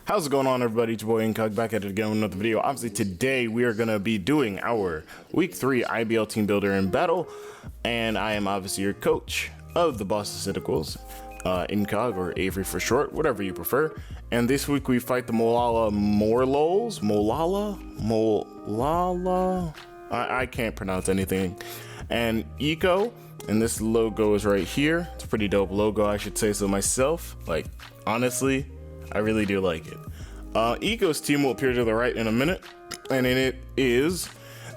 How's it going on, everybody? It's your boy Incog back at it again with another video. Obviously today we are going to be doing our week 3 IBL team builder in battle, and I am obviously your coach of the Boston Cynicals, Incog, or Avery for short, whatever you prefer. And this week we fight the Molalla Morelulls. Molalla? I can't pronounce anything. And Eco, and this logo is right here. It's a pretty dope logo, I should say so myself. Like, honestly, I really do like it. Eco's team will appear to the right in a minute, and in it is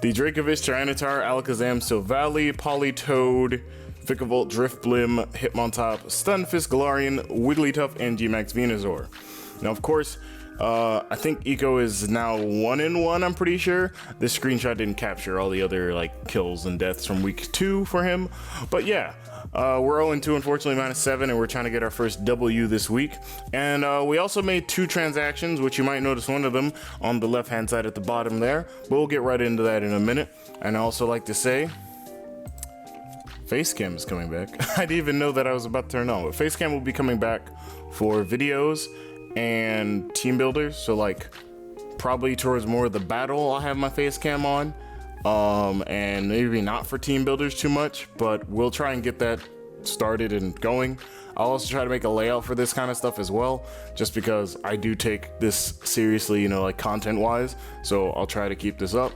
the Dracovish, Tyranitar, Alakazam, Silvally, Politoed, Vikavolt, Drifblim, Hitmontop, Stunfisk, Galarian, Wigglytuff, and Gmax Venusaur. Now, of course, I think Eco is now 1-1, I'm pretty sure. This screenshot didn't capture all the other like kills and deaths from week 2 for him, but yeah. We're 0-2, unfortunately, -7, and we're trying to get our first W this week. And we also made 2 transactions, which you might notice one of them on the left-hand side at the bottom there. But we'll get right into that in a minute. And I also like to say, Facecam is coming back. I didn't even know that I was about to turn on, but Facecam will be coming back for videos and team builders. So like, probably towards more of the battle, I'll have my Facecam on. And maybe not for team builders too much, but we'll try and get that started and going. I'll also try to make a layout for this kind of stuff as well, just because I do take this seriously, you know, like content wise. So I'll try to keep this up.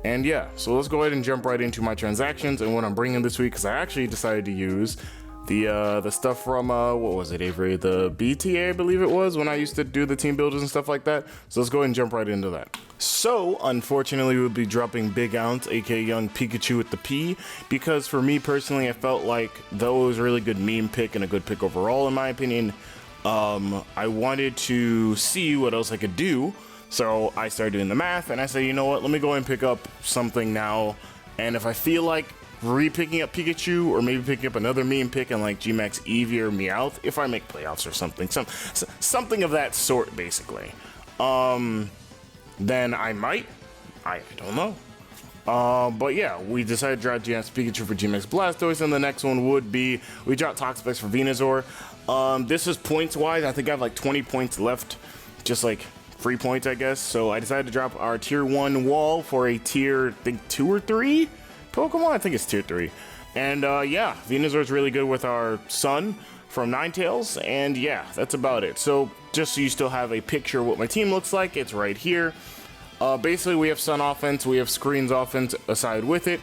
And yeah, so let's go ahead and jump right into my transactions and what I'm bringing this week, because I actually decided to use the stuff from what was it, Avery? The BTA, I believe it was, when I used to do the team builders and stuff like that. So let's go ahead and jump right into that. So unfortunately, we'll be dropping Big Ounce, aka Young Pikachu with the P, because for me personally, I felt like though it was a really good meme pick and a good pick overall in my opinion, I wanted to see what else I could do. So I started doing the math and I said, you know what, let me go ahead and pick up something now, and if I feel like re-picking up Pikachu, or maybe picking up another meme pick and like Gmax Eevee or Meowth if I make playoffs or something, something of that sort basically, then I might, I don't know. But yeah, we decided to drop Gmax Pikachu for Gmax Blastoise, and the next one would be, we dropped Toxapex for Venusaur. This is points wise, I think I have like 20 points left, just like free points I guess, so I decided to drop our tier 1 wall for a tier, I think 2 or 3 Pokemon. I think it's tier 3. And yeah, Venusaur is really good with our Sun from Ninetales, and yeah, that's about it. So just so you still have a picture of what my team looks like, it's right here. Basically, we have Sun offense, we have Screens offense aside with it,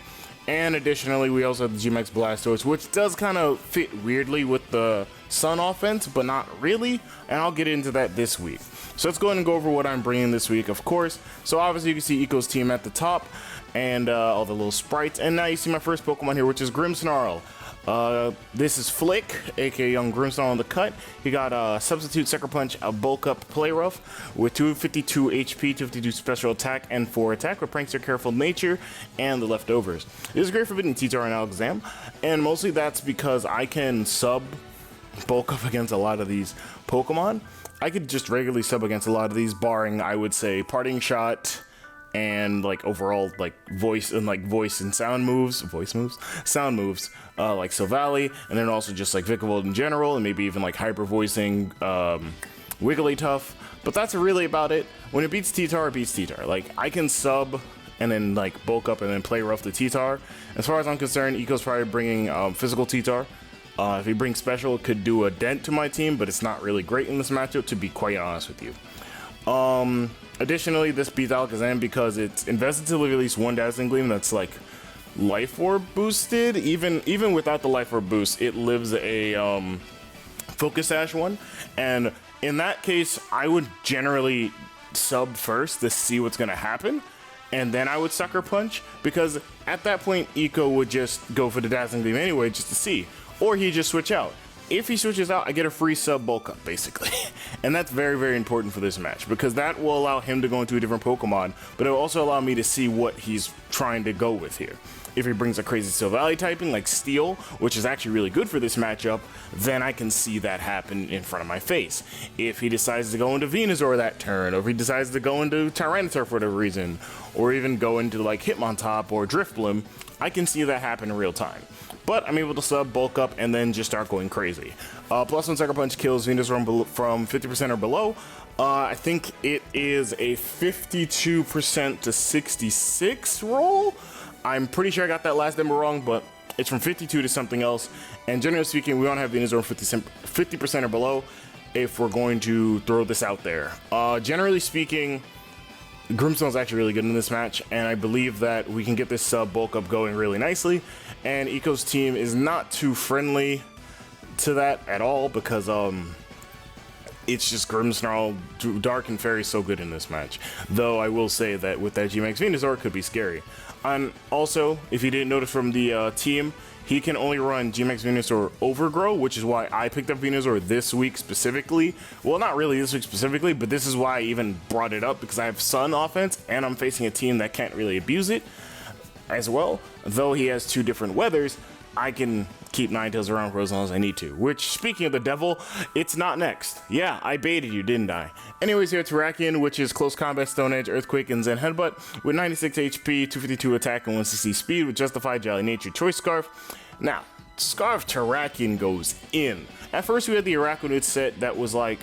and additionally, we also have the Gmax Blastoise, which does kind of fit weirdly with the Sun offense, but not really, and I'll get into that this week. So let's go ahead and go over what I'm bringing this week, of course. So obviously, you can see Eco's team at the top, and all the little sprites, and now you see my first Pokemon here, which is Grimmsnarl. This is Flick, aka Young Grimmsnarl on the cut. He got a Substitute, Sucker Punch, a Bulk Up Play Rough with 252 HP, 252 Special Attack, and 4 Attack with Prankster, Careful Nature, and the Leftovers. This is great for beating T-Tar and Alakazam, and mostly that's because I can sub Bulk Up against a lot of these Pokemon. I could just regularly sub against a lot of these, barring, I would say, Parting Shot, and like overall like voice and sound moves, sound moves, like Silvally, and then also just like Vikavolt in general, and maybe even like hyper voicing Wigglytuff. But that's really about it. When it beats T-Tar, it beats T-Tar. Like, I can sub and then like bulk up and then play rough the T-Tar. As far as I'm concerned, Eco's probably bringing physical T-Tar. If he brings special, it could do a dent to my team, but it's not really great in this matchup, to be quite honest with you. Additionally, this beats Alakazam because it's invested to release 1 Dazzling Gleam that's like Life Orb boosted. Even without the Life Orb boost, it lives a Focus Sash one, and in that case, I would generally sub first to see what's gonna happen, and then I would Sucker Punch, because at that point, Eco would just go for the Dazzling Gleam anyway, just to see, or he'd just switch out. If he switches out, I get a free sub bulk up, basically. And that's very, very important for this match, because that will allow him to go into a different Pokemon, but it will also allow me to see what he's trying to go with here. If he brings a crazy Silvally typing like Steel, which is actually really good for this matchup, then I can see that happen in front of my face. If he decides to go into Venusaur that turn, or if he decides to go into Tyranitar for whatever reason, or even go into like Hitmontop or Drifblim, I can see that happen in real time. But I'm able to sub, bulk up, and then just start going crazy. +1 Sucker Punch kills Venusaur from 50% or below. I think it is a 52% to 66 roll. I'm pretty sure I got that last number wrong, but it's from 52 to something else. And generally speaking, we want to have Venusaur 50% or below if we're going to throw this out there. Generally speaking, Grimmsnarl's actually really good in this match, and I believe that we can get this sub bulk up going really nicely. And Eco's team is not too friendly to that at all because it's just Grimmsnarl, Dark, and Fairy so good in this match. Though I will say that with that G-Max Venusaur, it could be scary. And also, if you didn't notice from the team, he can only run G-Max Venusaur Overgrow, which is why I picked up Venusaur this week specifically. Well, not really this week specifically, but this is why I even brought it up, because I have Sun offense, and I'm facing a team that can't really abuse it as well. Though he has 2 different weathers, I can keep Ninetales around for as long as I need to. Which, speaking of the devil, it's not next. Yeah, I baited you, didn't I? Anyways, here it's Terrakion, which is Close Combat, Stone Edge, Earthquake, and Zen Headbutt, with 96 HP, 252 attack, and 160 speed, with Justified, Jolly Nature, Choice Scarf. Now, Scarf Terrakion goes in. At first, we had the Araquanid set that was like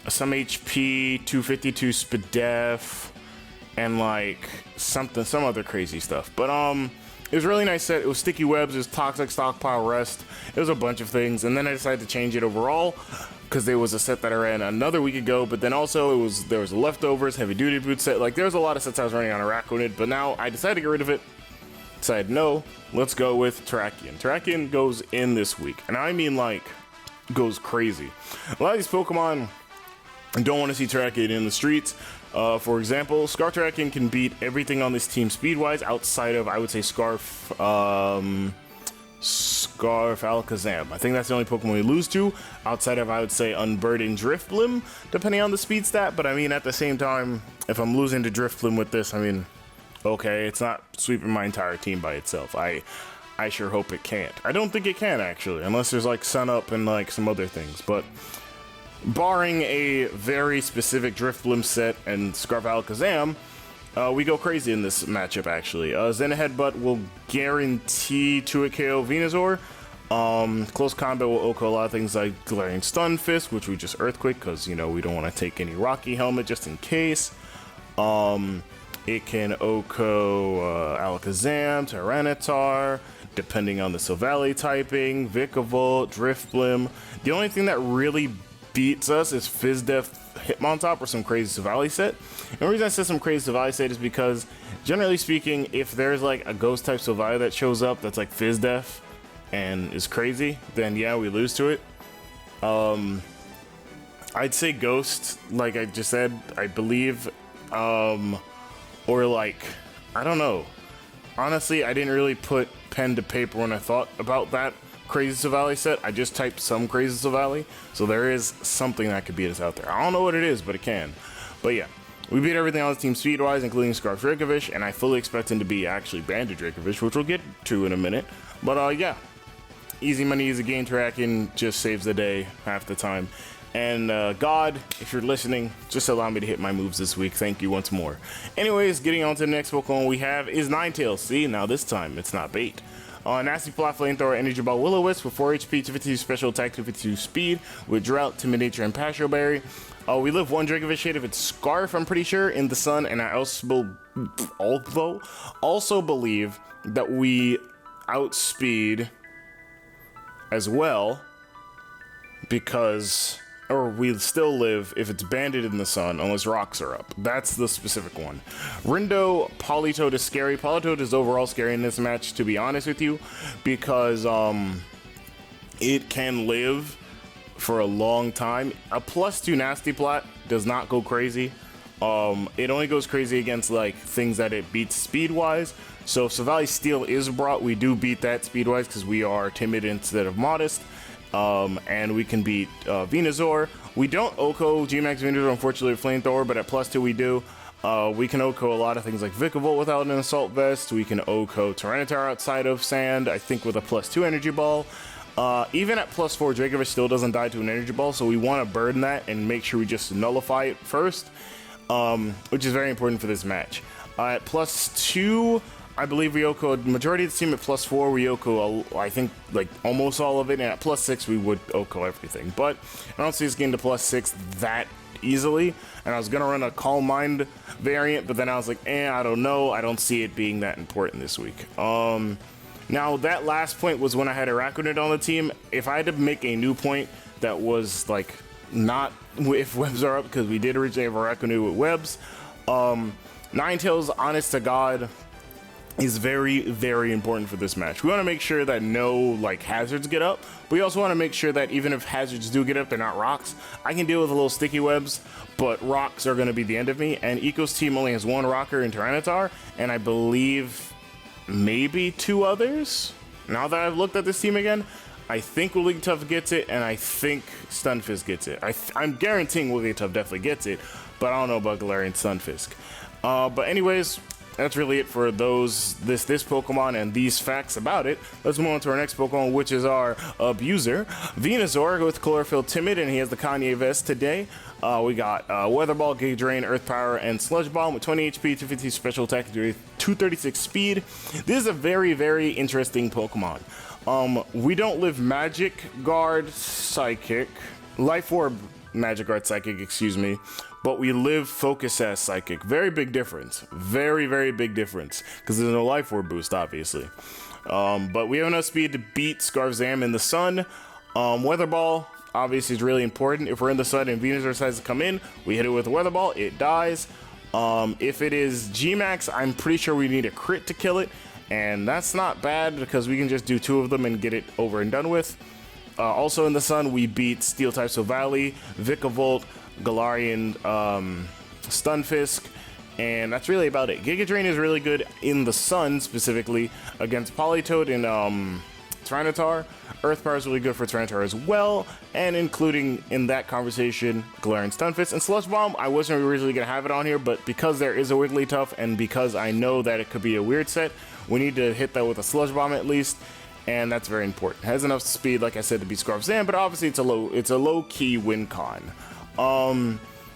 some HP, 252 Spadef, and like some other crazy stuff. But it was a really nice set. It was Sticky Webs, it was Toxic Stockpile Rest, it was a bunch of things, and then I decided to change it overall because there was a set that I ran another week ago, but then also there was a Leftovers, Heavy Duty Boot set. Like, there was a lot of sets I was running on Araquanid, but now I decided to get rid of it. Decided, no, let's go with Terrakion. Terrakion goes in this week, and I mean, like, goes crazy. A lot of these Pokemon don't want to see Terrakion in the streets. For example, Scarf Terrakion can beat everything on this team speed-wise outside of, I would say, Scarf Alakazam. I think that's the only Pokemon we lose to, outside of, I would say, Unburdened Drifblim, depending on the speed stat. But I mean, at the same time, if I'm losing to Drifblim with this, I mean, okay, it's not sweeping my entire team by itself. I sure hope it can't. I don't think it can, actually, unless there's, like, Sun Up and, like, some other things. But barring a very specific Drifblim set and Scarf Alakazam, we go crazy in this matchup, actually. Zen Headbutt will guarantee to a KO Venusaur. Close Combat will OHKO a lot of things like Glaring Stun Fist, which we just Earthquake, because, you know, we don't want to take any Rocky Helmet just in case. It can OHKO Alakazam, Tyranitar, depending on the Silvally typing, Vikavolt, Drifblim. The only thing that really beats us is Fizdef Hitmontop or some crazy Silvally set. And the reason I said some crazy Silvally set is because, generally speaking, if there's like a ghost type Silvally that shows up that's like Fizdef and is crazy, then yeah, we lose to it. I'd say ghost, like I just said, I believe, or like, I don't know. Honestly, I didn't really put pen to paper when I thought about that crazy Silvally set. I just typed some crazy Silvally, so there is something that could beat us out there. I don't know what it is, but it can. But yeah, we beat everything on the team speed-wise, including Scarf Dracovish, and I fully expect him to be actually Banded Dracovish, which we'll get to in a minute. But yeah, easy money, easy game. Terrakion just saves the day half the time. And God, if you're listening, just allow me to hit my moves this week. Thank you once more. Anyways, getting on to the next Pokemon we have is Ninetales. See, now this time it's not bait. Nasty Plot, Flamethrower, Energy Ball, Will-O-Wisp with 4 HP, 252 Special Attack, 252 Speed, with Drought, Timid Nature, and Pasture Berry. We live 1 Dracovish hit if it's Scarf, I'm pretty sure, in the sun, and I also believe that we outspeed as well, because, or we still live if it's Banded in the sun, unless rocks are up. That's the specific one. Rindo, Politoed is scary. Politoed is overall scary in this match, to be honest with you, because it can live for a long time. A +2 Nasty Plot does not go crazy. It only goes crazy against like things that it beats speed-wise. So if Silvally Steel is brought, we do beat that speed-wise because we are timid instead of modest. And we can beat Venusaur. We don't OHKO G-Max Venusaur, unfortunately, with Flamethrower, but at +2 we do. We can OHKO a lot of things like Vikavolt without an Assault Vest. We can OHKO Tyranitar outside of Sand, I think with a +2 Energy Ball. Even at +4, Dracovish still doesn't die to an Energy Ball, so we want to burn that and make sure we just nullify it first, which is very important for this match. At +2, I believe Ryoko, majority of the team at +4, Ryoko, I think, like, almost all of it, and at +6, we would Oko everything. But I don't see us getting to +6 that easily, and I was gonna run a Calm Mind variant, but then I was like, I don't know, I don't see it being that important this week. Now, that last point was when I had Araquanid on the team. If I had to make a new point that was, like, not if webs are up, because we did originally have Araquanid with webs, Ninetales, honest to God, is very, very important for this match. We want to make sure that no, like, hazards get up. But we also want to make sure that even if hazards do get up, they're not rocks. I can deal with a little sticky webs, but rocks are going to be the end of me. And Eco's team only has one rocker in Tyranitar, and I believe maybe 2 others. Now that I've looked at this team again, I think Wigglytuff gets it, and I think Stunfisk gets it. I'm guaranteeing Wigglytuff definitely gets it, but I don't know about Galarian Stunfisk. But anyways, that's really it for this Pokemon and these facts about it. Let's move on to our next Pokemon, which is our abuser, Venusaur, with Chlorophyll Timid, and he has the Kanye vest today. We got Weather Ball, Giga Drain, Earth Power, and Sludge Bomb with 20 HP, 250 special attack, 236 speed. This is a very, very interesting Pokemon. We don't live Magic Guard Psychic, Life Orb Magic Guard Psychic, excuse me, but we live Focus Sash Psychic. Very big difference. Very, very big difference, because there's no Life Orb boost, obviously. But we have enough speed to beat Scarfzam in the sun. Weather Ball, obviously, is really important. If we're in the sun and Venusaur decides to come in, we hit it with a Weather Ball, it dies. If it is G-Max, I'm pretty sure we need a crit to kill it, and that's not bad, because we can just do 2 of them and get it over and done with. Also in the sun, we beat Steel-type Silvally, Vikavolt, Galarian Stunfisk, and that's really about it. Giga Drain is really good in the sun, specifically against Politoed and Tyranitar. Earth Power is really good for Tyranitar as well, and including in that conversation, Galarian Stunfisk. And Sludge Bomb, I wasn't originally going to have it on here, but because there is a Wigglytuff, and because I know that it could be a weird set, we need to hit that with a Sludge Bomb at least, and that's very important. It has enough speed, like I said, to beat Scarfzam, but obviously it's a low-key win con.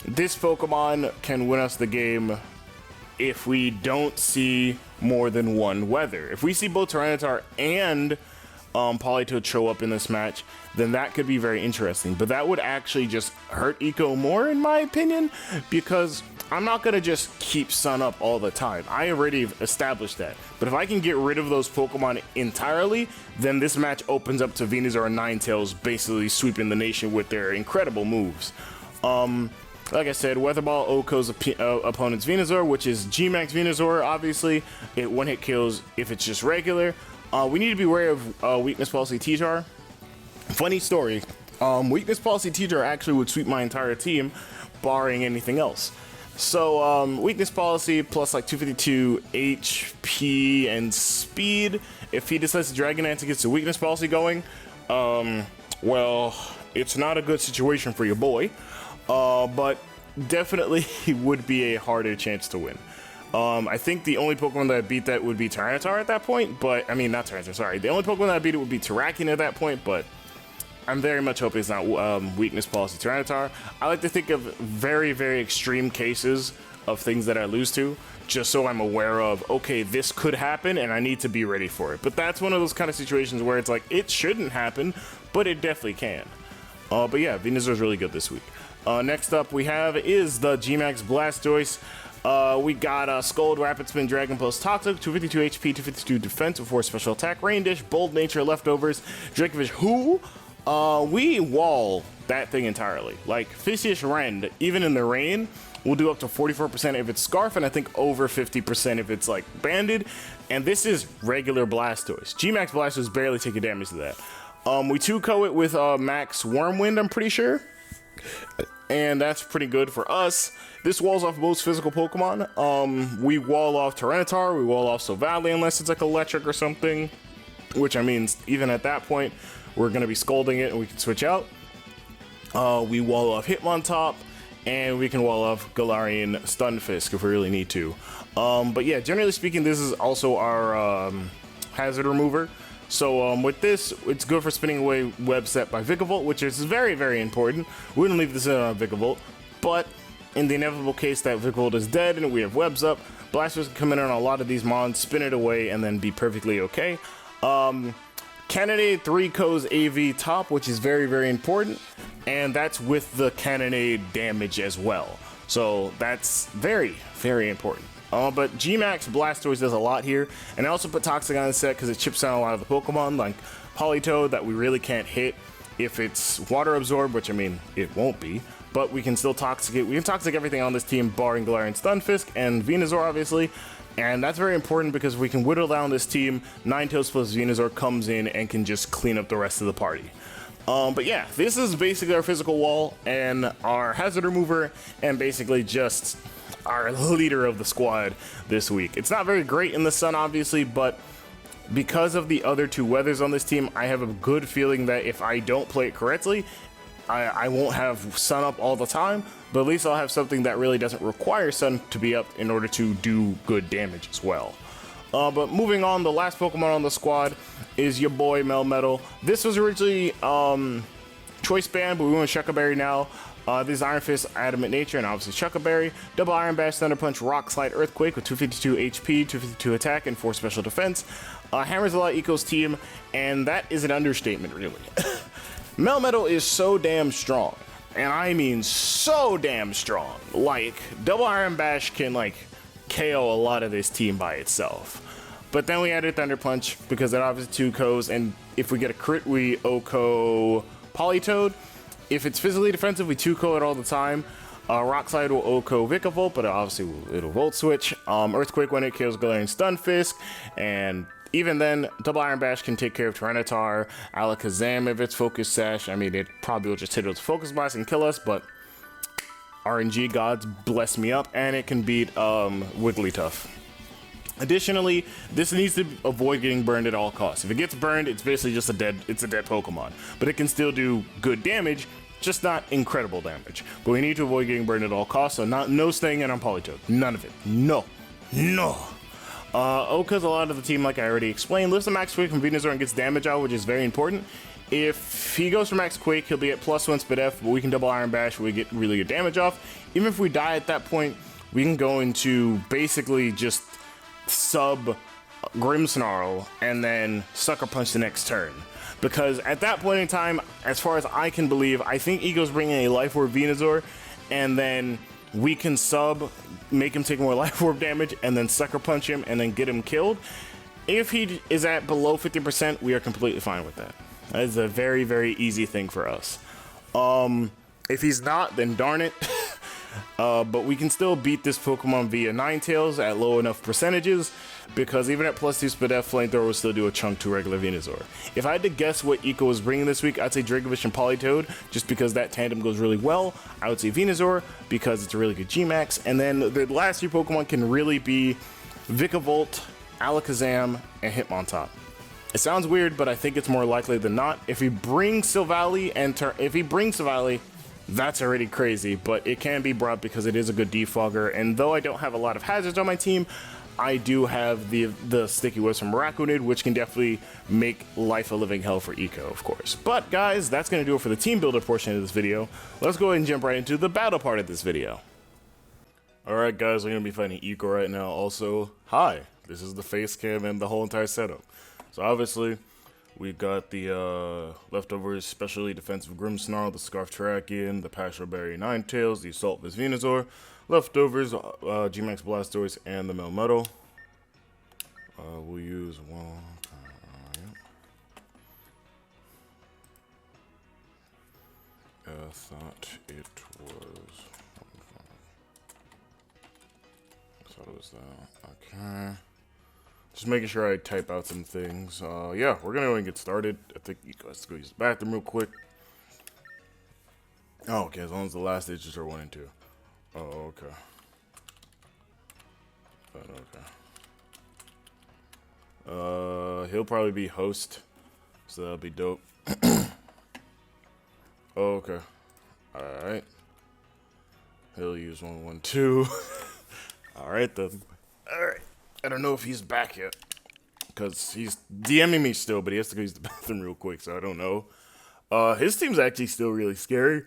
This Pokemon can win us the game if we don't see more than one weather. If we see both Tyranitar and Politoed show up in this match, then that could be very interesting. But that would actually just hurt Eco more, in my opinion, because I'm not going to just keep Sun up all the time. I already established that. But if I can get rid of those Pokemon entirely, then this match opens up to Venusaur and Ninetales basically sweeping the nation with their incredible moves. Like I said, Weather Ball Oko's opponent's Venusaur, which is G-Max Venusaur, obviously. It one-hit kills if it's just regular. We need to be wary of Weakness Policy T-Jar. Funny story, Weakness Policy T-Jar actually would sweep my entire team, barring anything else. So, Weakness Policy plus like 252 HP and speed. If he decides to Dragonite and gets the Weakness Policy going, well, it's not a good situation for your boy. But definitely would be a harder chance to win. I think the only Pokemon that beat that would be Tyranitar at that point, but, I mean, not Tyranitar, sorry. The only Pokemon that beat it would be Terrakion at that point, but I'm very much hoping it's not Weakness Policy Tyranitar. I like to think of very, very extreme cases of things that I lose to, just so I'm aware of, okay, this could happen, and I need to be ready for it. But that's one of those kind of situations where it's like, it shouldn't happen, but it definitely can. But yeah, Venusaur is really good this week. Next up we have is the G-Max Blastoise. We got Scold, Rapid Spin, Dragon Pulse, Toxic, 252 HP, 252 Defense, 4 Special Attack, Rain Dish, Bold Nature, Leftovers, Dracovish, who? We wall that thing entirely. Like, Fishious Rend, even in the rain, will do up to 44% if it's Scarf, and I think over 50% if it's, like, Banded. And this is regular Blastoise. G-Max Blastoise barely taking damage to that. We 2-ko it with Max Wormwind, I'm pretty sure. And that's pretty good for us. This walls off most physical Pokemon. We wall off Tyranitar, we wall off Silvally unless it's like electric or something. Which, I mean, even at that point, we're going to be scolding it and we can switch out. We wall off Hitmontop, and we can wall off Galarian Stunfisk if we really need to. But yeah, generally speaking, this is also our hazard remover. So with this, it's good for spinning away Web Set by Vikavolt, which is very, very important. We wouldn't leave this in on Vikavolt, but in the inevitable case that Vikavolt is dead and we have webs up, Blastoise can come in on a lot of these mons, spin it away, and then be perfectly okay. Cannonade 3 goes AV top, which is very, very important, and that's with the Cannonade damage as well. So that's very, very important. But Gmax Blastoise does a lot here, and I also put Toxic on the set because it chips down a lot of the Pokemon, like Politoed, that we really can't hit if it's water absorbed, which I mean, it won't be, but we can still Toxicate. We can Toxic everything on this team, barring Galarian Stunfisk and Venusaur, obviously. And that's very important because we can whittle down this team. Ninetales plus Venusaur comes in and can just clean up the rest of the party. But yeah, this is basically our physical wall and our hazard remover and basically just our leader of the squad this week. It's not very great in the sun, obviously, but because of the other two weathers on this team, I have a good feeling that if I don't play it correctly, I won't have sun up all the time, but at least I'll have something that really doesn't require sun to be up in order to do good damage as well. But moving on, the last Pokemon on the squad is your boy Melmetal. This was originally Choice Band, but we went Shuckle Berry now. This is Iron Fist, Adamant Nature, and obviously Shuckle Berry. Double Iron Bash, Thunder Punch, Rock Slide, Earthquake with 252 HP, 252 attack, and 4 special defense. Hammers a lot Eco's team, and that is an understatement, really. Melmetal is so damn strong, and I mean so damn strong. Like, Double Iron Bash can, like, KO a lot of this team by itself. But then we added Thunder Punch because it obviously 2-Kos, and if we get a crit, we OHKO Politoed. If it's physically defensive, we 2-Ko it all the time. Rock Slide will OHKO Vikavolt, but obviously it'll Volt Switch. Earthquake when it kills Galarian Stunfisk, and even then, Double Iron Bash can take care of Tyranitar, Alakazam if it's Focus Sash. I mean, it probably will just hit it with Focus Blast and kill us, but RNG gods bless me up, and it can beat Wigglytuff. Additionally, this needs to avoid getting burned at all costs. If it gets burned, it's basically just a dead Pokemon. But it can still do good damage, just not incredible damage. But we need to avoid getting burned at all costs, so no staying in on Politoed. None of it. No. OHKO's a lot of the team, like I already explained, lives the Max Quake from Venusaur and gets damage out, which is very important. If he goes for Max Quake, he'll be at +1 Spit F, but we can Double Iron Bash, we get really good damage off. Even if we die at that point, we can go into basically just sub Grimmsnarl and then Sucker Punch the next turn. Because at that point in time, as far as I can believe, I think Ego's bringing a Life Orb Venusaur, and then we can sub, make him take more Life Orb damage, and then Sucker Punch him, and then get him killed. If he is at below 50%, we are completely fine with that. That is a very, very easy thing for us. If he's not, then darn it. But we can still beat this Pokemon via Ninetales at low enough percentages, because even at +2 Spit F, Flamethrower will still do a chunk to regular Venusaur. If I had to guess what Eco was bringing this week, I'd say Dracovish and Politoed, just because that tandem goes really well. I would say Venusaur, because it's a really good Gmax. And then the last 3 Pokemon can really be Vikavolt, Alakazam, and Hitmontop. It sounds weird, but I think it's more likely than not. If he brings Silvally, that's already crazy, but it can be brought because it is a good defogger, and though I don't have a lot of hazards on my team, I do have the Sticky Whips from Miraculid, which can definitely make life a living hell for Eco, of course. But guys, that's going to do it for the team builder portion of this video. Let's go ahead and jump right into the battle part of this video. Alright guys, we're going to be fighting Eco right now. Also, hi, this is the face cam and the whole entire setup. So obviously, we got the leftovers, specially defensive Grimmsnarl, the Scarf Terrakion, the Passion Berry Ninetales, the Assault Vest Venusaur, leftovers, Gmax Blastoise, and the Melmetal. We'll use one. I thought it was that. Okay. Just making sure I type out some things. Yeah, we're gonna go and get started. I think let's go use the bathroom real quick. Oh, okay, as long as the last digits are 1 and 2. Oh, okay. Okay. He'll probably be host, so that'll be dope. Oh, okay. Alright. He'll use 1, 1, 2. Alright then. Alright. I don't know if he's back yet, because he's DMing me still, but he has to go use the bathroom real quick, so I don't know. His team's actually still really scary.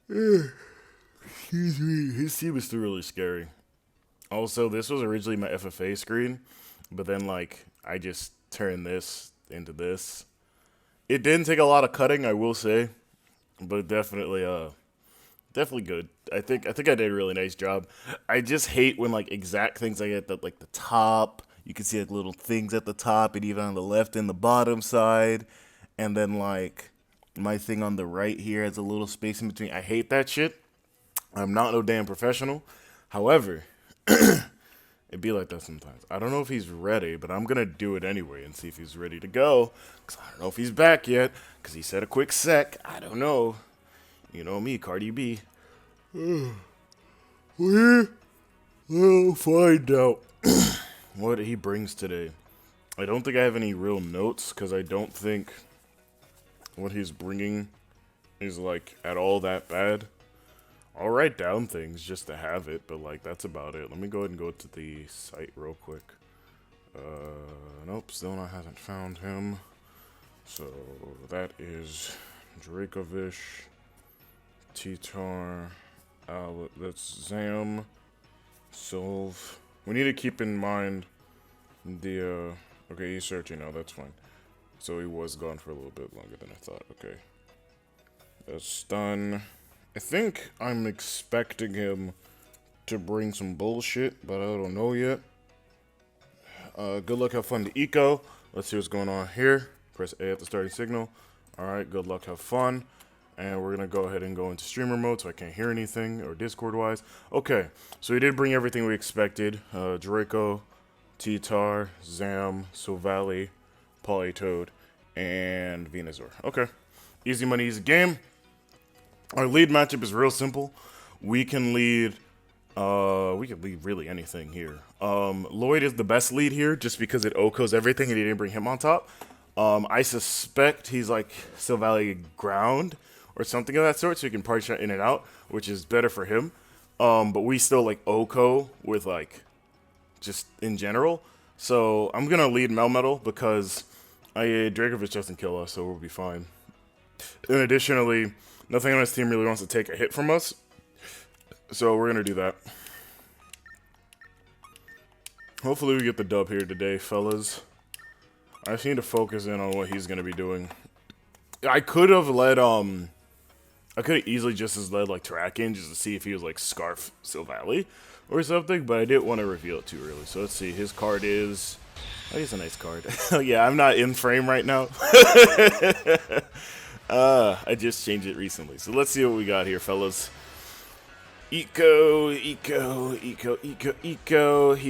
Excuse me. His team is still really scary. Also, this was originally my FFA screen, but then like I just turned this into this. It didn't take a lot of cutting, I will say, but definitely good. I think I did a really nice job. I just hate when like exact things like at like the top. You can see like little things at the top and even on the left and the bottom side, and then like my thing on the right here has a little space in between. I hate that shit. I'm not no damn professional. However, it'd be like that sometimes. I don't know if he's ready, but I'm gonna do it anyway and see if he's ready to go. Cause I don't know if he's back yet. Cause he said a quick sec. I don't know. You know me, Cardi B. We will find out what he brings today. I don't think I have any real notes because I don't think what he's bringing is like at all that bad. I'll write down things just to have it, but like that's about it. Let me go ahead and go to the site real quick. Nope, still I haven't found him. So that is Dracovish, Titar, that's Zam, Solve. We need to keep in mind the, okay, he's searching now, that's fine. So he was gone for a little bit longer than I thought, okay. Stun. I think I'm expecting him to bring some bullshit, but I don't know yet. Good luck, have fun to Eco. Let's see what's going on here. Press A at the starting signal. Alright, good luck, have fun. And we're going to go ahead and go into streamer mode so I can't hear anything, or Discord-wise. Okay, so he did bring everything we expected. Draco, T-Tar, Zam, Sovali, Polytoad, and Venusaur. Okay, easy money, easy game. Our lead matchup is real simple. We can lead really anything here. Lloyd is the best lead here just because it OHKOs everything and he didn't bring him on top. I suspect he's like still Valley ground or something of that sort, so he can party shot in and out, which is better for him. But we still like OHKO with like just in general. So I'm gonna lead Melmetal because Dracovic doesn't kill us, so we'll be fine. And additionally, nothing on his team really wants to take a hit from us, so we're gonna do that. Hopefully we get the dub here today, fellas. I just need to focus in on what he's gonna be doing. I could have led, I could have easily just as led like Terrakion just to see if he was like Scarf Silvally or something, but I didn't want to reveal it too early. So let's see, his card is, oh, he's a nice card. Yeah, I'm not in frame right now. I just changed it recently. So let's see what we got here, fellas. Eco. He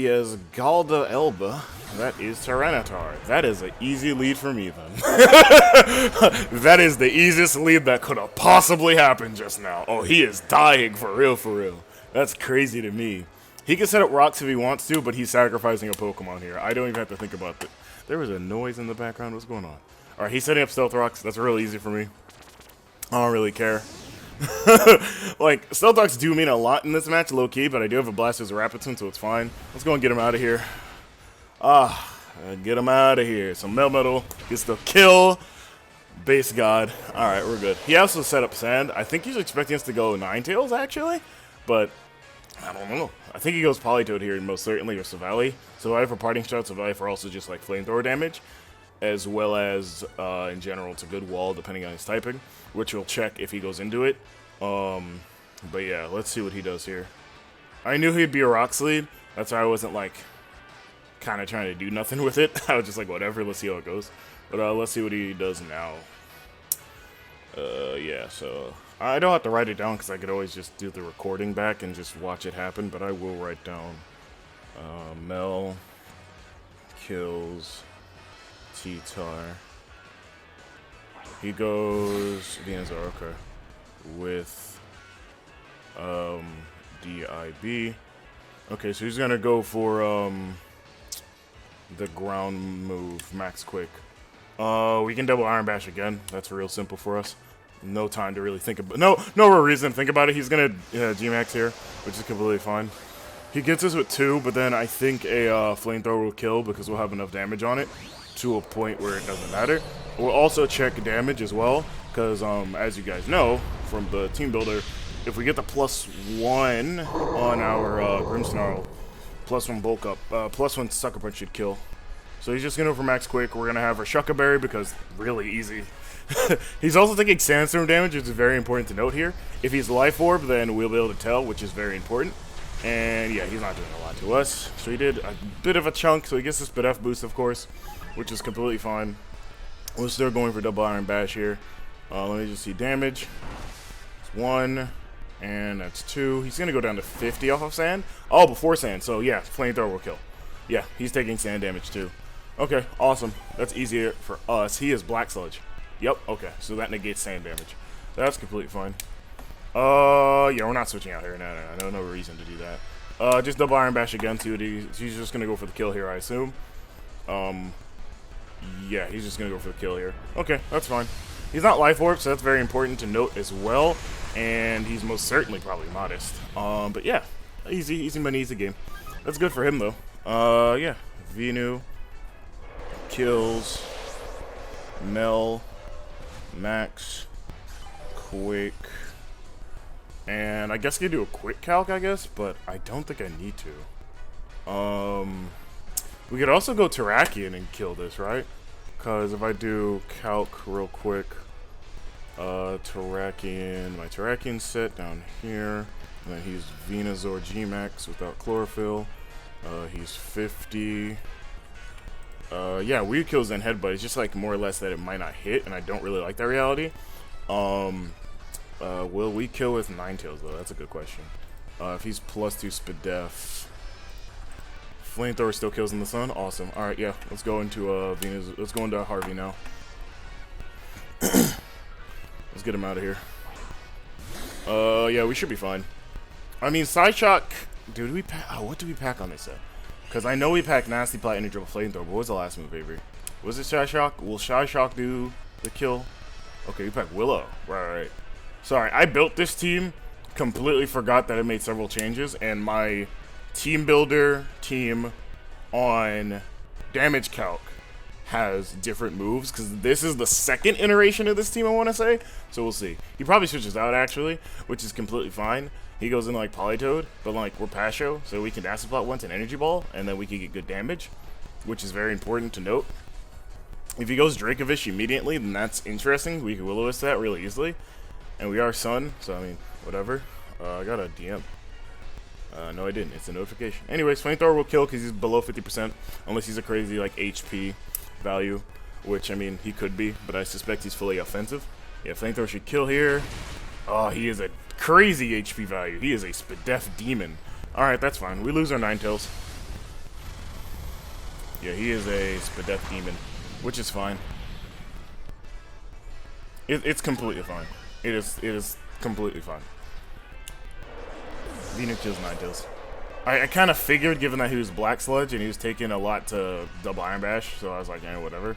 has Galda Elba. That is Tyranitar. That is an easy lead for me, then. That is the easiest lead that could have possibly happened just now. Oh, he is dying for real, for real. That's crazy to me. He can set up rocks if he wants to, but he's sacrificing a Pokemon here. I don't even have to think about that. There was a noise in the background. What's going on? Alright, he's setting up Stealth Rocks. That's real easy for me. I don't really care. Like, Stealth Rocks do mean a lot in this match, low-key, but I do have a Blastoise Rapiton, so it's fine. Let's go and get him out of here. Get him out of here. So Melmetal gets the kill. Base God. Alright, we're good. He also set up Sand. I think he's expecting us to go Ninetales, actually, but I don't know. I think he goes Polytoad here, most certainly, or Savali. Savali for parting shots, Savali for also just, like, flamethrower damage, as well as, in general, it's a good wall, depending on his typing, which we'll check if he goes into it. But yeah, let's see what he does here. I knew he'd be a Rocks lead. That's why I wasn't, like, kind of trying to do nothing with it. I was just like, whatever, let's see how it goes. But let's see what he does now. Yeah, so I don't have to write it down because I could always just do the recording back and just watch it happen, but I will write down Mel kills T-Tar. He goes Venusaur, okay, with DIB. Okay, so he's gonna go for the ground move, Max Quick. We can double Iron Bash again. That's real simple for us. No time to really think about. No real reason to think about it. He's gonna G-Max here, which is completely fine. He gets us with 2, but then I think a flamethrower will kill because we'll have enough damage on it to a point where it doesn't matter. We'll also check damage as well, because as you guys know from the Teambuilder, if we get the +1 on our Grimmsnarl, +1 bulk up. +1 sucker punch should kill. So he's just gonna go for max quick. We're gonna have our Shucka Berry because really easy. He's also taking Sandstorm damage, which is very important to note here. If he's Life Orb, then we'll be able to tell, which is very important. And yeah, he's not doing a lot to us. So he did a bit of a chunk, so he gets the Speed F boost, of course, which is completely fine. We're still going for double Iron Bash here. Let me just see damage. It's 1, and that's 2. He's gonna go down to 50 off of sand. Oh, before sand, so yeah, Flamethrower will kill. Yeah, he's taking sand damage too. Okay, awesome. That's easier for us. He is Black Sludge. Yep, okay, so that negates sand damage. That's completely fine. Yeah, we're not switching out here. No reason to do that. Just double Iron Bash again. See what he's just gonna go for the kill here, I assume. Yeah, he's just gonna go for the kill here. Okay, that's fine. He's not Life Orb, so that's very important to note as well. And he's most certainly probably modest. But yeah, easy money, easy game. That's good for him though. Yeah, Venu kills Mel, Max, Quick. And I guess I could do a quick calc, I guess, but I don't think I need to. We could also go Terrakion and kill this, right? Because if I do calc real quick, Terrakion, my Terrakion set down here, and then he's Venusaur G-Max without Chlorophyll. He's 50. Yeah, Weird kills and Headbutt. It's just like more or less that it might not hit, and I don't really like that reality. Will we kill with Ninetales though? That's a good question. If he's +2 Spadef, Flamethrower still kills in the sun. Awesome. All right, yeah. Let's go into Venus. Let's go into Harvey now. Let's get him out of here. Yeah, we should be fine. I mean, Psyshock. Dude, we pack. Oh, what do we pack on this set? Because I know we packed Nasty Plot, Energy Dribble, Flamethrower. But what was the last move, Avery? Was it Psyshock? Will Psyshock do the kill? Okay, we packed Willow. Right. Sorry, I built this team, completely forgot that I made several changes, and my Teambuilder team on damage calc has different moves, because this is the second iteration of this team, I want to say, so we'll see. He probably switches out, actually, which is completely fine. He goes in like Politoed, but like we're Pasho, so we can Acid Plot once an Energy Ball, and then we can get good damage, which is very important to note. If he goes Dracovish immediately, then that's interesting. We can Will-O-Wisp that really easily. And we are Sun, so I mean, whatever. I got a DM. No, I didn't. It's a notification. Anyways, Flamethrower will kill because he's below 50%, unless he's a crazy, like, HP value, which, I mean, he could be, but I suspect he's fully offensive. Yeah, Flamethrower should kill here. Oh, he is a crazy HP value. He is a Spadef demon. Alright, that's fine. We lose our Ninetales. Yeah, he is a Spadef demon, which is fine. It's completely fine. It is completely fine. Venu kills Ninetales. I kind of figured, given that he was Black Sludge and he was taking a lot to double Iron Bash, so I was like, yeah, whatever.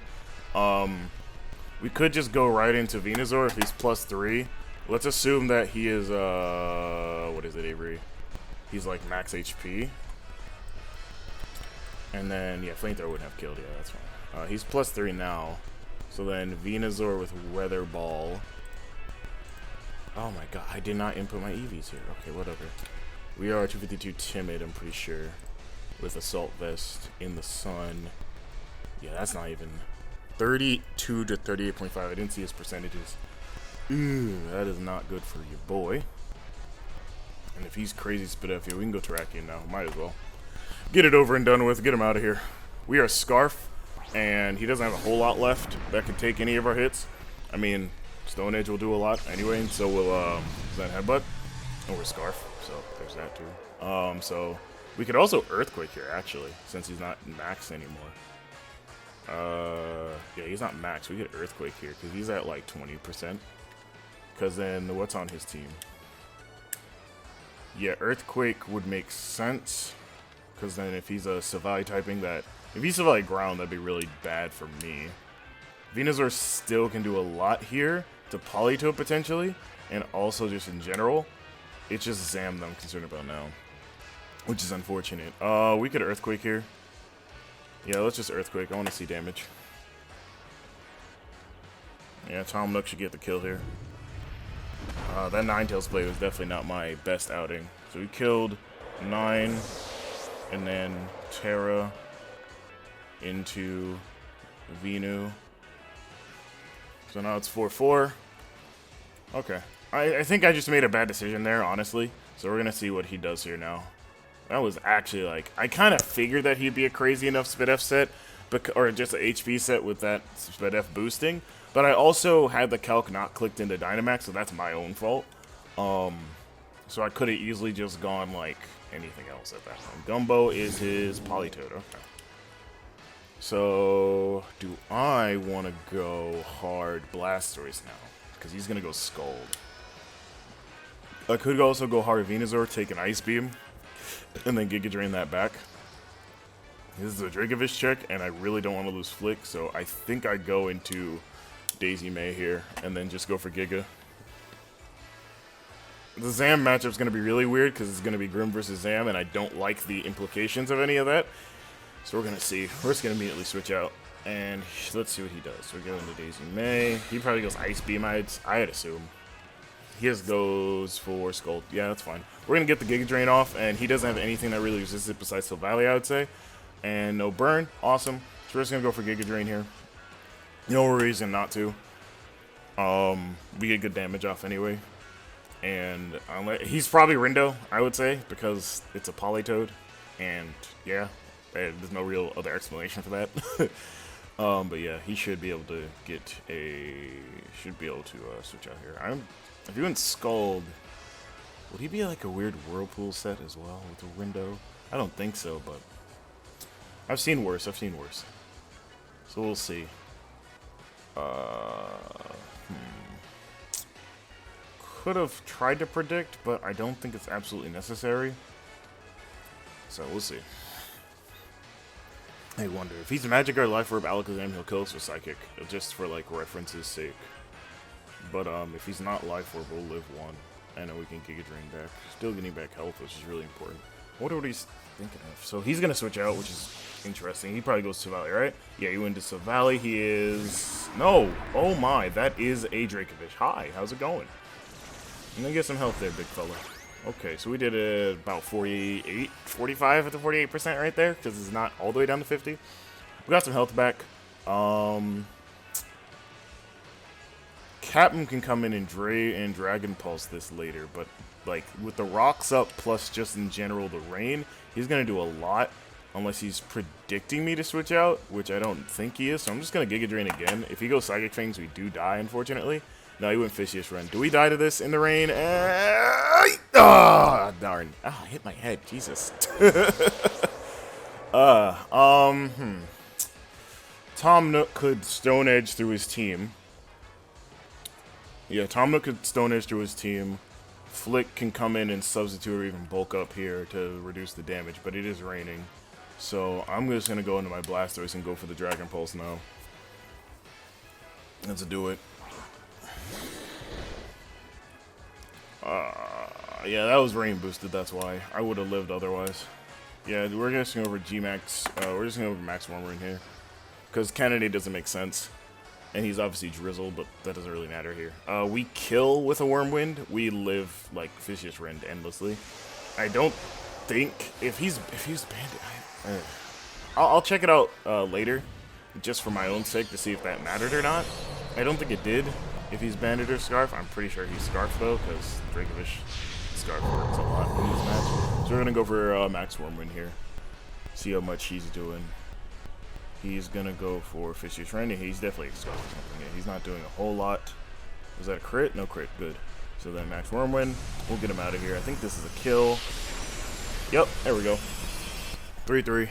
We could just go right into Venusaur if he's +3. Let's assume that he is, what is it, Avery? He's like max HP. And then, yeah, Flamethrower wouldn't have killed, yeah, that's fine. He's +3 now. So then Venusaur with Weather Ball. Oh my god, I did not input my EVs here. Okay, whatever. We are 252 Timid, I'm pretty sure. With Assault Vest in the sun. Yeah, that's not even 32 to 38.5. I didn't see his percentages. Ooh, that is not good for your boy. And if he's crazy Spadef here, we can go Terrakion now. Might as well. Get it over and done with. Get him out of here. We are Scarf, and he doesn't have a whole lot left that could take any of our hits. I mean, Stone Edge will do a lot anyway, and so will that Headbutt. And we're Scarf, so there's that too. So we could also Earthquake here, actually, since he's not max anymore. Yeah, he's not max. We get Earthquake here, because he's at like 20%. Because then, what's on his team? Yeah, Earthquake would make sense. Because then if he's a Savai typing that... If he's Savai Ground, that'd be really bad for me. Venusaur still can do a lot here to Politoed potentially. And also just in general. It's just Zam that I'm concerned about now. Which is unfortunate. We could Earthquake here. Yeah, let's just Earthquake. I want to see damage. Yeah, Tom Nook should get the kill here. That Ninetales play was definitely not my best outing. So we killed 9. And then Terra into Venu. So now it's 4-4. Okay. I think I just made a bad decision there, honestly. So we're going to see what he does here now. That was actually like... I kind of figured that he'd be a crazy enough Spit F set, or just an HP set with that Spit F boosting. But I also had the calc not clicked into Dynamax, so that's my own fault. So I could have easily just gone like anything else at that point. Gumbo is his Politoed. Okay. So do I want to go hard Blastoise now? Because he's going to go Scald. I could also go hard Venusaur, take an Ice Beam, and then Giga Drain that back. This is a Dracovish check, and I really don't want to lose Flick, so I think I go into Daisy May here, and then just go for Giga. The Zam matchup is going to be really weird, because it's going to be Grim versus Zam, and I don't like the implications of any of that. So we're going to see. We're just going to immediately switch out, and let's see what he does. So we go into Daisy May. He probably goes Ice Beam, I'd assume. He just goes for Scald. Yeah, that's fine. We're going to get the Giga Drain off, and he doesn't have anything that really resists it besides Silvally, I would say. And no burn. Awesome. So we're just going to go for Giga Drain here. No reason not to. We get good damage off anyway. And he's probably Rindo, I would say, because it's a Politoed. And yeah, there's no real other explanation for that. But yeah, he should be able to get switch out here. If he went Scald, would he be like a weird Whirlpool set as well with a Rindo? I don't think so, but I've seen worse. So we'll see. Could have tried to predict, but I don't think it's absolutely necessary. So we'll see. I wonder if he's Magic Guard, Life Orb, Alakazam, he'll kill us with Psychic, just for like reference's sake. But if he's not Life Orb, we'll live one, and then we can Giga Drain back. Still getting back health, which is really important. I wonder what he's thinking of. So he's gonna switch out, which is interesting. He probably goes to Silvally, right? Yeah, he went to Silvally. He is no. Oh my, that is a Dracovish. Hi, how's it going? I'm gonna get some health there, big fella. Okay, so we did about 45 at the 48% right there, because it's not all the way down to 50. We got some health back. Captain can come in and Dragon Pulse this later, but like with the rocks up plus just in general the rain, he's gonna do a lot unless he's predicting me to switch out, which I don't think he is. So I'm just gonna Giga Drain again. If he goes Psychic Fangs, we do die, unfortunately. No, he went Fishious Run. Do we die to this in the rain? Oh, darn. Oh, I hit my head. Jesus. Tom Nook could Stone Edge through his team. Yeah, Tom Nook could Stone Edge through his team. Flick can come in and substitute or even bulk up here to reduce the damage, but it is raining. So I'm just going to go into my Blastoise and go for the Dragon Pulse now. Let's do it. Yeah, that was rain boosted, that's why. I would have lived otherwise. Yeah, we're just going over G-Max. We're just going over Max Wormrune here. Because Kennedy doesn't make sense. And he's obviously Drizzle, but that doesn't really matter here. We kill with a Wormwind. We live, like, Fishious Rend endlessly. I don't think... If he's Bandit... I'll check it out later. Just for my own sake to see if that mattered or not. I don't think it did. If he's Bandit or Scarf, I'm pretty sure he's Scarf though, because Dracovish Scarf works a lot in this match. So we're gonna go for Max Wormwind here. See how much he's doing. He's gonna go for Fishious Rend. He's definitely Scarf or something. Yeah, he's not doing a whole lot. Was that a crit? No crit. Good. So then Max Wormwind. We'll get him out of here. I think this is a kill. Yep. There we go. 3-3.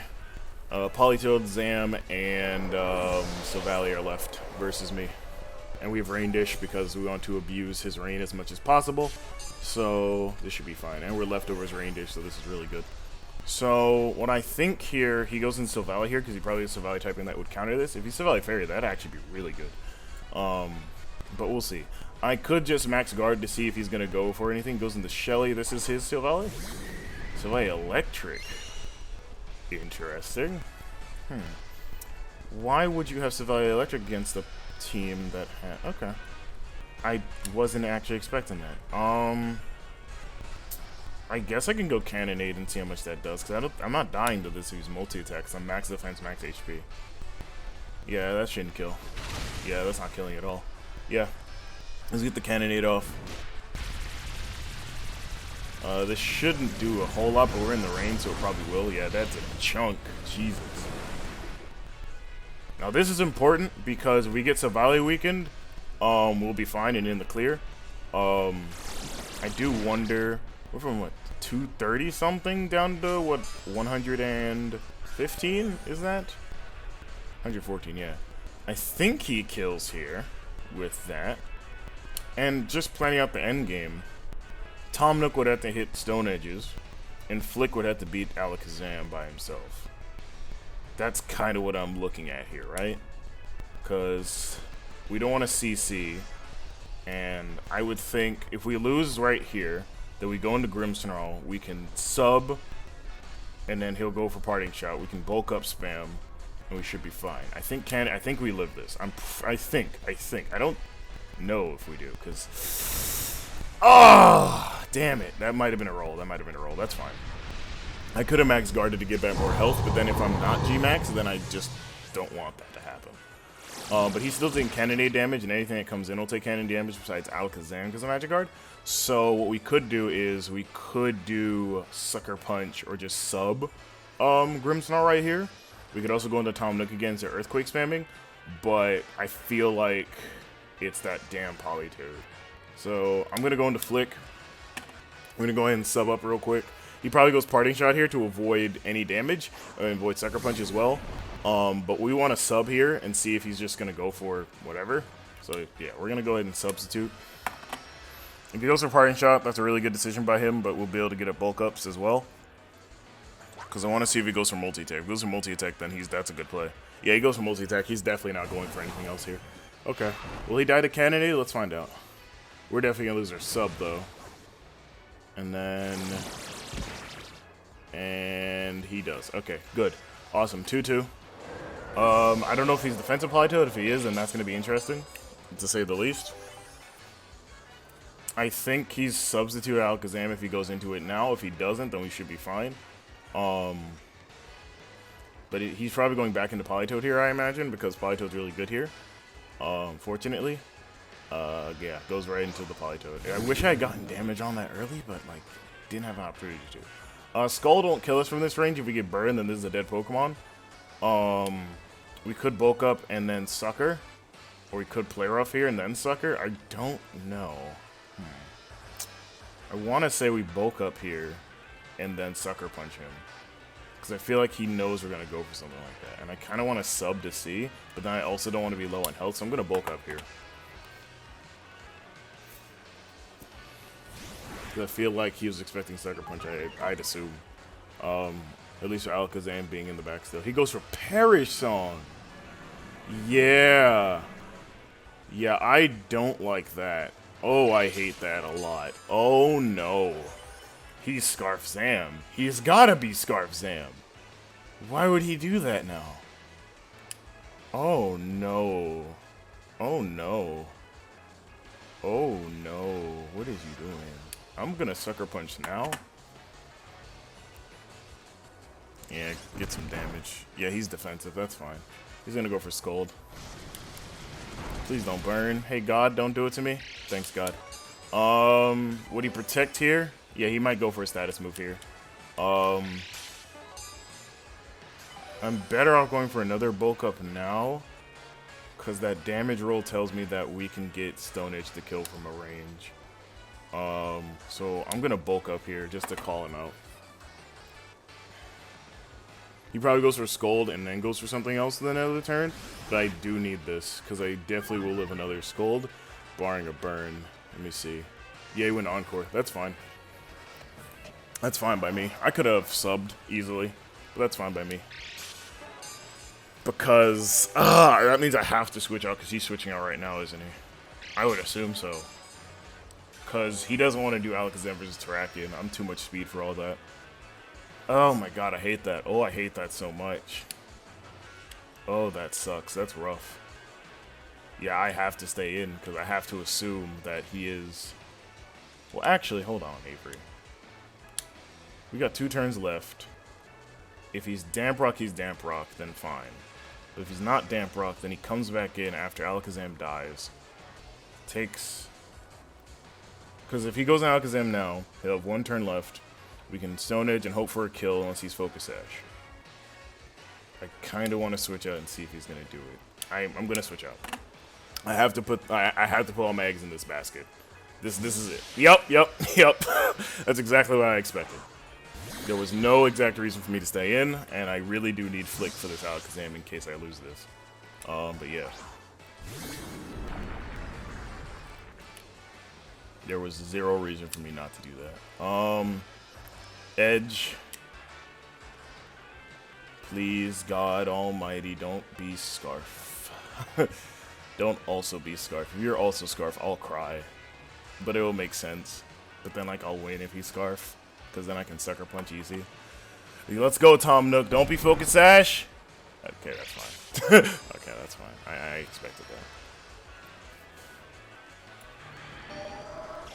Politoed, Zam, and Silvally are left versus me. And we have Rain Dish because we want to abuse his rain as much as possible. So this should be fine. And we're left over as Rain Dish, so this is really good. So what I think here, he goes in Silvally here because he probably has Silvally typing that would counter this. If he's Silvally Fairy, that'd actually be really good. But we'll see. I could just max guard to see if he's going to go for anything. Goes into Shelly. This is his Silvally. Silvally Electric. Interesting. Why would you have Silvally Electric against a team that had... Okay. I wasn't actually expecting that. I guess I can go Cannonade and see how much that does, because I'm not dying to this use multi-attack, because I'm max defense, max HP. Yeah, that shouldn't kill. Yeah, that's not killing at all. Yeah. Let's get the Cannonade off. This shouldn't do a whole lot, but we're in the range, so it probably will. Yeah, that's a chunk. Jesus. Now, this is important, because if we get Savali weakened, we'll be fine and in the clear. I do wonder... We're from, what, 230 something down to, what, 115? Is that? 114, yeah. I think he kills here with that. And just planning out the end game, Tom Nook would have to hit Stone Edges, and Flick would have to beat Alakazam by himself. That's kind of what I'm looking at here, right? Because we don't want to CC, and I would think if we lose right here, then we go into Grimmsnarl, we can sub, and then he'll go for Parting Shot. We can bulk up spam, and we should be fine. I think we live this. I think. I don't know if we do, because... Oh, damn it. That might have been a roll. That's fine. I could have max guarded to get back more health, but then if I'm not G-max, then I just don't want that to happen. But he's still taking Cannonade damage, and anything that comes in will take Cannon damage besides Alakazam because of Magic Guard. So what we could do is we could do Sucker Punch or just sub Grimmsnarl right here. We could also go into Tom Nook against the Earthquake spamming, but I feel like it's that damn Politoed. So I'm going to go into Flick. I'm going to go ahead and sub up real quick. He probably goes Parting Shot here to avoid any damage, and avoid Sucker Punch as well. But we want to sub here and see if he's just going to go for whatever. So yeah, we're going to go ahead and substitute. If he goes for Parting Shot, that's a really good decision by him, but we'll be able to get up bulk ups as well. Because I want to see if he goes for multi-attack. If he goes for multi-attack, then that's a good play. Yeah, he goes for multi-attack. He's definitely not going for anything else here. Okay. Will he die to Cannonade? Let's find out. We're definitely going to lose our sub, though. And then... And he does. Okay, good. Awesome. 2-2. I don't know if he's defensive Politoed. If he is, then that's going to be interesting, to say the least. I think he's substitute Alakazam if he goes into it now. If he doesn't, then we should be fine. But he's probably going back into Politoed here, I imagine, because Politoed's really good here. Fortunately. Yeah, goes right into the Politoed. I wish I had gotten damage on that early, but, like, didn't have an opportunity to. Skull don't kill us from this range. If we get burned, then this is a dead Pokemon. We could bulk up and then Sucker. Or we could play rough here and then Sucker. I don't know. I want to say we bulk up here and then Sucker Punch him. Because I feel like he knows we're going to go for something like that. And I kind of want to sub to see, but then I also don't want to be low on health, so I'm going to bulk up here. I feel like he was expecting Sucker Punch, I'd assume. At least for Alakazam being in the back still. He goes for Perish Song. Yeah. Yeah, I don't like that. Oh, I hate that a lot. Oh, no. He's Scarf Zam. He's gotta be Scarf Zam. Why would he do that now? Oh, no. Oh, no. Oh, no. What is he doing? I'm gonna Sucker Punch now. Yeah, get some damage. Yeah, he's defensive. That's fine. He's gonna go for Scold. Please don't burn. Hey, God, don't do it to me. Thanks, God. Would he protect here? Yeah, he might go for a status move here. I'm better off going for another bulk up now, because that damage roll tells me that we can get Stone Edge to kill from a range. So I'm gonna bulk up here just to call him out. He probably goes for Scold and then goes for something else the end of the turn, but I do need this because I definitely will live another Scold, barring a burn. Let me see. Yeah, he went Encore. That's fine. That's fine by me. I could have subbed easily, but that's fine by me. Because that means I have to switch out because he's switching out right now, isn't he? I would assume so. Because he doesn't want to do Alakazam versus Terrakion. I'm too much speed for all that. Oh my god, I hate that. Oh, I hate that so much. Oh, that sucks. That's rough. Yeah, I have to stay in because I have to assume that he is... Well, actually, hold on, Avery. We got 2 turns left. If he's Damp Rock, he's Damp Rock, then fine. But if he's not Damp Rock, then he comes back in after Alakazam dies. Takes... Because if he goes on Alakazam now, he'll have 1 turn left. We can Stone Edge and hope for a kill unless he's Focus Sash. I kind of want to switch out and see if he's going to do it. I'm going to switch out. I have to put all my eggs in this basket. This is it. Yep. That's exactly what I expected. There was no exact reason for me to stay in, and I really do need Flick for this Alakazam in case I lose this. But yeah. There was 0 reason for me not to do that. Edge. Please, God Almighty, don't be Scarf. Don't also be Scarf. If you're also Scarf, I'll cry. But it will make sense. But then, like, I'll win if he's Scarf. Because then I can Sucker Punch easy. Let's go, Tom Nook. Don't be Focus Sash. Okay, that's fine. Okay, that's fine. I expected that.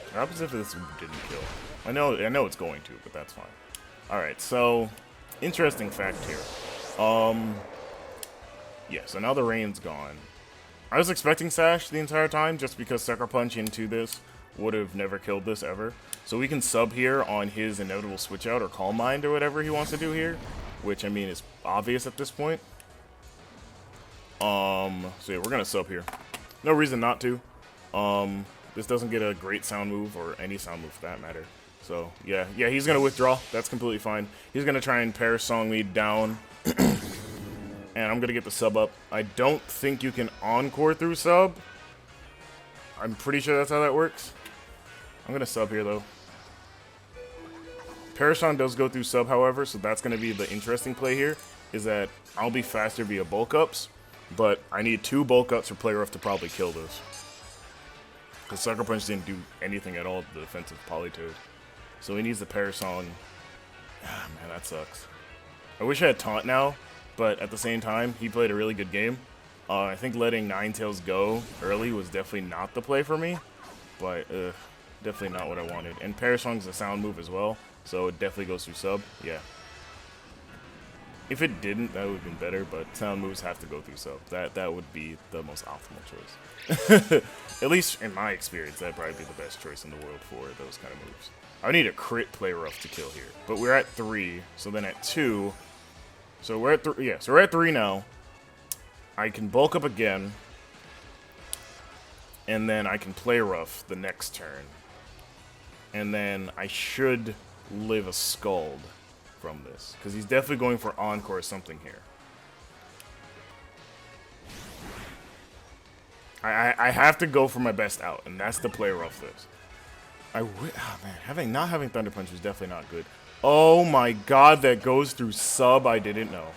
What happens if this didn't kill? I know it's going to, but that's fine. Alright, so interesting fact here. Yeah, so now the rain's gone. I was expecting Sash the entire time just because Sucker Punch into this would have never killed this ever. So we can sub here on his inevitable switch out or Calm Mind or whatever he wants to do here, which I mean is obvious at this point. So yeah, we're gonna sub here. No reason not to. This doesn't get a great sound move or any sound move for that matter. So yeah, he's gonna withdraw. That's completely fine. He's gonna try and pair Song me down. And I'm gonna get the sub up. I don't think you can encore through sub. I'm pretty sure that's how that works. I'm gonna sub here though. Parasong does go through sub, however, so that's gonna be the interesting play here. Is that I'll be faster via bulk ups, but I need 2 bulk ups for Play Rough to probably kill this. Because Sucker Punch didn't do anything at all to the defensive Politoed. So he needs the Parasong. Ah, man, that sucks. I wish I had Taunt now, but at the same time, he played a really good game. I think letting Ninetales go early was definitely not the play for me, but definitely not what I wanted. And Parasong's a sound move as well, so it definitely goes through sub. Yeah. If it didn't, that would have been better, but sound moves have to go through sub. That would be the most optimal choice. At least in my experience, that'd probably be the best choice in the world for those kind of moves. I need a crit Play Rough to kill here, but we're at 3, so then at 2, so we're at 3. Yeah, so we're at 3 now. I can bulk up again, and then I can Play Rough the next turn, and then I should live a Scald from this, because he's definitely going for Encore or something here. I have to go for my best out, and that's the Play Rough this. Oh man, not having Thunder Punch was definitely not good. Oh my god, that goes through sub. I didn't know.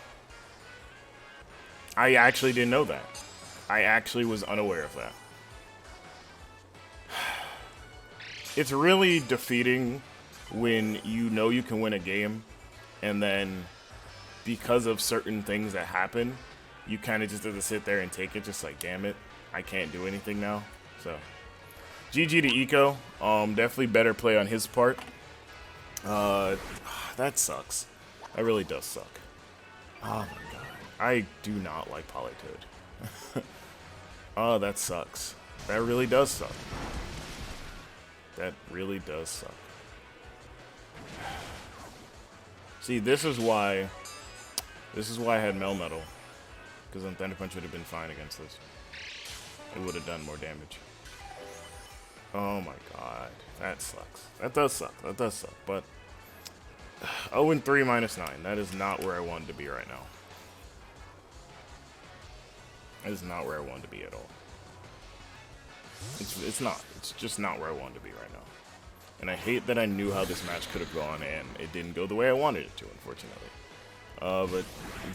I actually didn't know that. I actually was unaware of that. It's really defeating when you know you can win a game, and then because of certain things that happen, you kind of just have to sit there and take it, just like, damn it, I can't do anything now. So GG to Eco. Definitely better play on his part. That sucks. That really does suck. Oh my god. I do not like Politoed. Oh, that sucks. That really does suck. That really does suck. See, this is why I had Melmetal. Because then Thunder Punch would have been fine against this. It would have done more damage. Oh my god. That sucks. That does suck. That does suck. But 0-3 -9. That is not where I wanted to be right now. That is not where I wanted to be at all. It's not. It's just not where I wanted to be right now. And I hate that I knew how this match could have gone, and it didn't go the way I wanted it to, unfortunately. But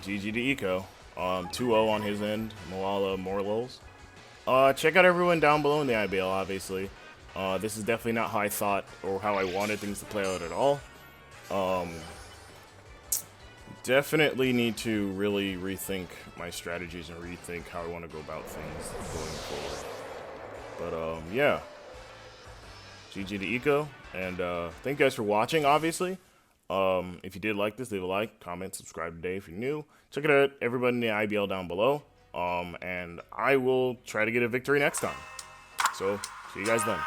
GG to Eco. 2-0 on his end. Molalla, Morelulls. Check out everyone down below in the IBL, obviously. This is definitely not how I thought or how I wanted things to play out at all. Definitely need to really rethink my strategies and rethink how I want to go about things going forward. But, yeah. GG to Eco, and thank you guys for watching, obviously. If you did like this, leave a like, comment, subscribe today if you're new. Check it out, everybody in the IBL down below. And I will try to get a victory next time. So, see you guys then.